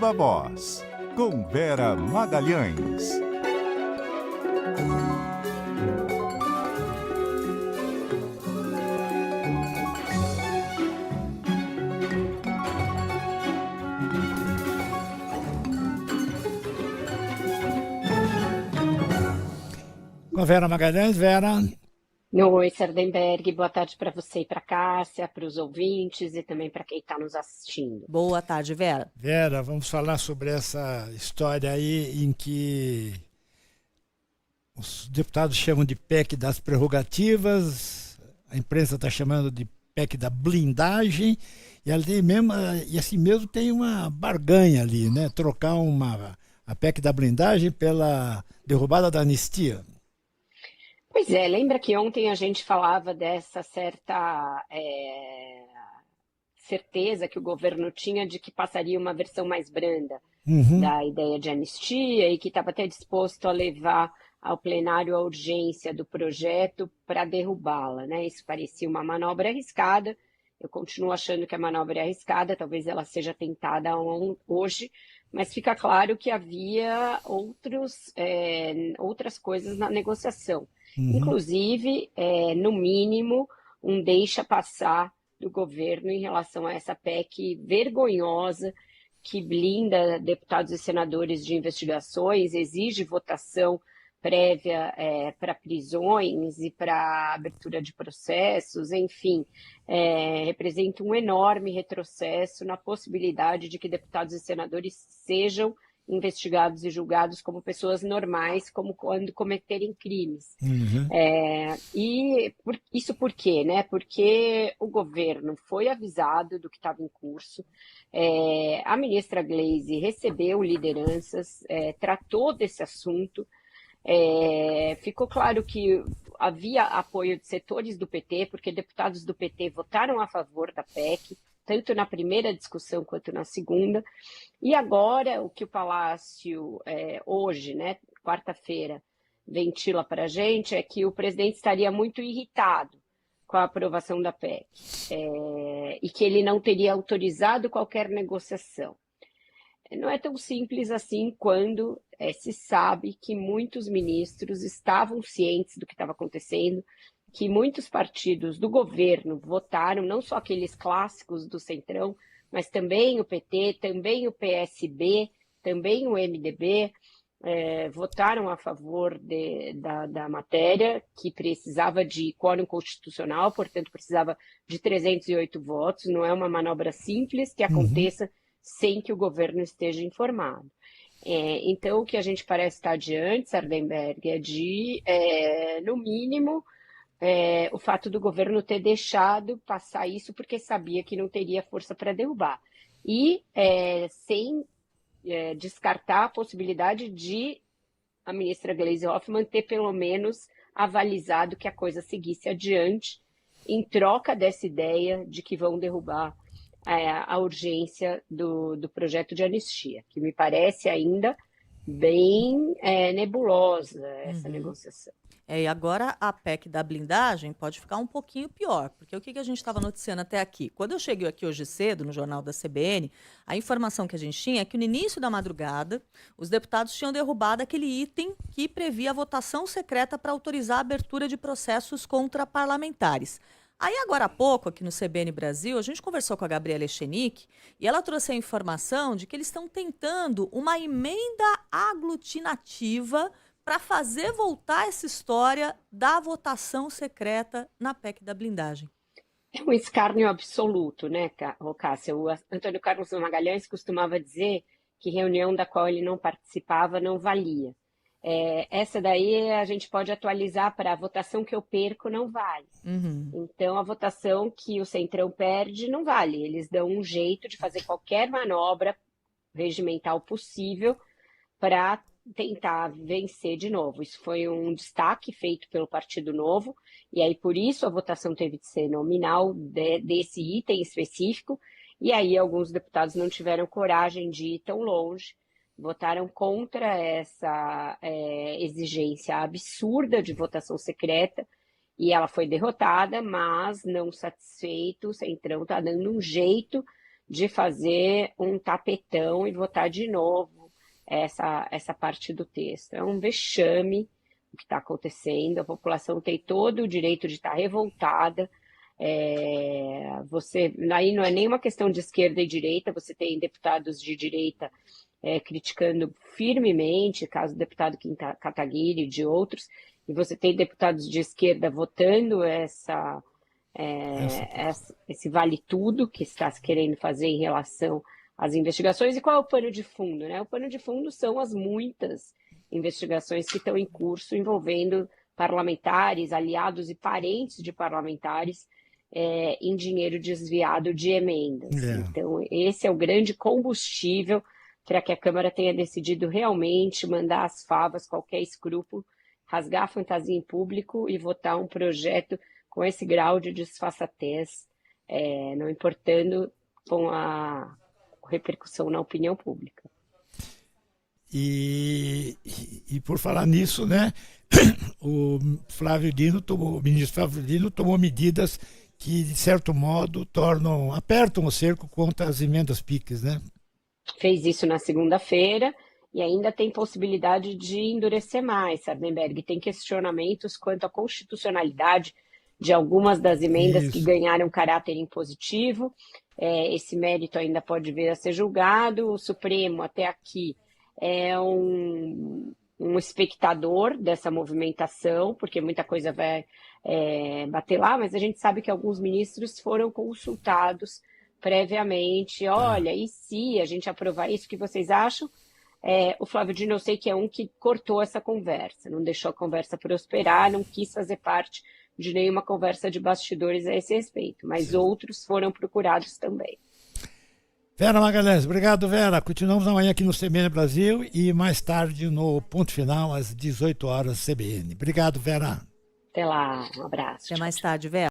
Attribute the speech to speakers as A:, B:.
A: Viva Voz, com Vera Magalhães.
B: Com a Vera Magalhães. Vera.
C: Oi, Sardenberg, boa tarde para você e para a Cássia, para os ouvintes e também para quem está nos assistindo.
D: Boa tarde, Vera.
B: Vera, vamos falar sobre essa história aí em que os deputados chamam de PEC das prerrogativas, a imprensa está chamando de PEC da blindagem, e assim mesmo tem uma barganha ali, né? Trocar a PEC da blindagem pela derrubada da anistia.
C: Pois é, lembra que ontem a gente falava dessa certa certeza que o governo tinha de que passaria uma versão mais branda da ideia de anistia e que estava até disposto a levar ao plenário a urgência do projeto para derrubá-la, né? Isso parecia uma manobra arriscada. Eu continuo achando que a manobra é arriscada, talvez ela seja tentada hoje, mas fica claro que havia outras coisas na negociação. Inclusive, no mínimo, um deixa-passar do governo em relação a essa PEC vergonhosa que blinda deputados e senadores de investigações, exige votação prévia para prisões e para abertura de processos, enfim, representa um enorme retrocesso na possibilidade de que deputados e senadores sejam investigados e julgados como pessoas normais, como quando cometerem crimes. Isso por quê, né? Porque o governo foi avisado do que estava em curso, a ministra Gleisi recebeu lideranças, tratou desse assunto, ficou claro que havia apoio de setores do PT, porque deputados do PT votaram a favor da PEC, tanto na primeira discussão quanto na segunda. E agora, o que o Palácio, hoje, né, quarta-feira, ventila para a gente é que o presidente estaria muito irritado com a aprovação da PEC e que ele não teria autorizado qualquer negociação. Não é tão simples assim quando se sabe que muitos ministros estavam cientes do que estava acontecendo, que muitos partidos do governo votaram, não só aqueles clássicos do Centrão, mas também o PT, também o PSB, também o MDB, votaram a favor da matéria, que precisava de quórum constitucional, portanto precisava de 308 votos, não é uma manobra simples que aconteça sem que o governo esteja informado. Então, o que a gente parece estar diante, Sardenberg, é de, no mínimo, o fato do governo ter deixado passar isso porque sabia que não teria força para derrubar. E sem descartar a possibilidade de a ministra Gleisi Hoffmann ter pelo menos avalizado que a coisa seguisse adiante em troca dessa ideia de que vão derrubar a urgência do projeto de anistia, que me parece ainda bem nebulosa essa negociação.
D: E agora a PEC da blindagem pode ficar um pouquinho pior, porque o que a gente estava noticiando até aqui? Quando eu cheguei aqui hoje cedo, no jornal da CBN, a informação que a gente tinha é que no início da madrugada, os deputados tinham derrubado aquele item que previa a votação secreta para autorizar a abertura de processos contra parlamentares. Aí, agora há pouco, aqui no CBN Brasil, a gente conversou com a Gabriela Echenique e ela trouxe a informação de que eles estão tentando uma emenda aglutinativa para fazer voltar essa história da votação secreta na PEC da blindagem.
C: É um escárnio absoluto, né, Cássia? O Antônio Carlos Magalhães costumava dizer que reunião da qual ele não participava não valia. Essa daí a gente pode atualizar para a votação que eu perco não vale. Então, a votação que o Centrão perde não vale. Eles dão um jeito de fazer qualquer manobra regimental possível para tentar vencer de novo. Isso foi um destaque feito pelo Partido Novo, e aí por isso a votação teve de ser nominal desse item específico, e aí alguns deputados não tiveram coragem de ir tão longe, votaram contra essa exigência absurda de votação secreta, e ela foi derrotada, mas não satisfeito, o Centrão está dando um jeito de fazer um tapetão e votar de novo essa parte do texto. É um vexame o que está acontecendo, a população tem todo o direito de estar revoltada. Aí não é nenhuma questão de esquerda e direita, você tem deputados de direita criticando firmemente, caso do deputado Kim Kataguiri e de outros, e você tem deputados de esquerda votando esse vale-tudo que está se querendo fazer em relação às investigações. E qual é o pano de fundo, né? O pano de fundo são as muitas investigações que estão em curso envolvendo parlamentares, aliados e parentes de parlamentares em dinheiro desviado de emendas. Então, esse é o grande combustível para que a Câmara tenha decidido realmente mandar as favas, qualquer escrúpulo, rasgar a fantasia em público e votar um projeto com esse grau de desfaçatez, não importando com a repercussão na opinião pública.
B: E por falar nisso, né, o ministro Flávio Dino tomou medidas que, de certo modo, apertam o cerco contra as emendas PIX, né?
C: Fez isso na segunda-feira e ainda tem possibilidade de endurecer mais, Sardenberg. Tem questionamentos quanto à constitucionalidade de algumas das emendas que ganharam caráter impositivo. Esse mérito ainda pode vir a ser julgado. O Supremo, até aqui, é um espectador dessa movimentação, porque muita coisa vai bater lá, mas a gente sabe que alguns ministros foram consultados previamente. Olha, e se a gente aprovar isso, o que vocês acham? O Flávio Dino, eu sei que é um que cortou essa conversa, não deixou a conversa prosperar, não quis fazer parte de nenhuma conversa de bastidores a esse respeito, mas outros foram procurados também.
B: Vera Magalhães, obrigado, Vera. Continuamos amanhã aqui no CBN Brasil e mais tarde no Ponto Final, às 18 horas, CBN. Obrigado, Vera.
C: Até lá, um abraço.
D: Até mais tarde, Vera.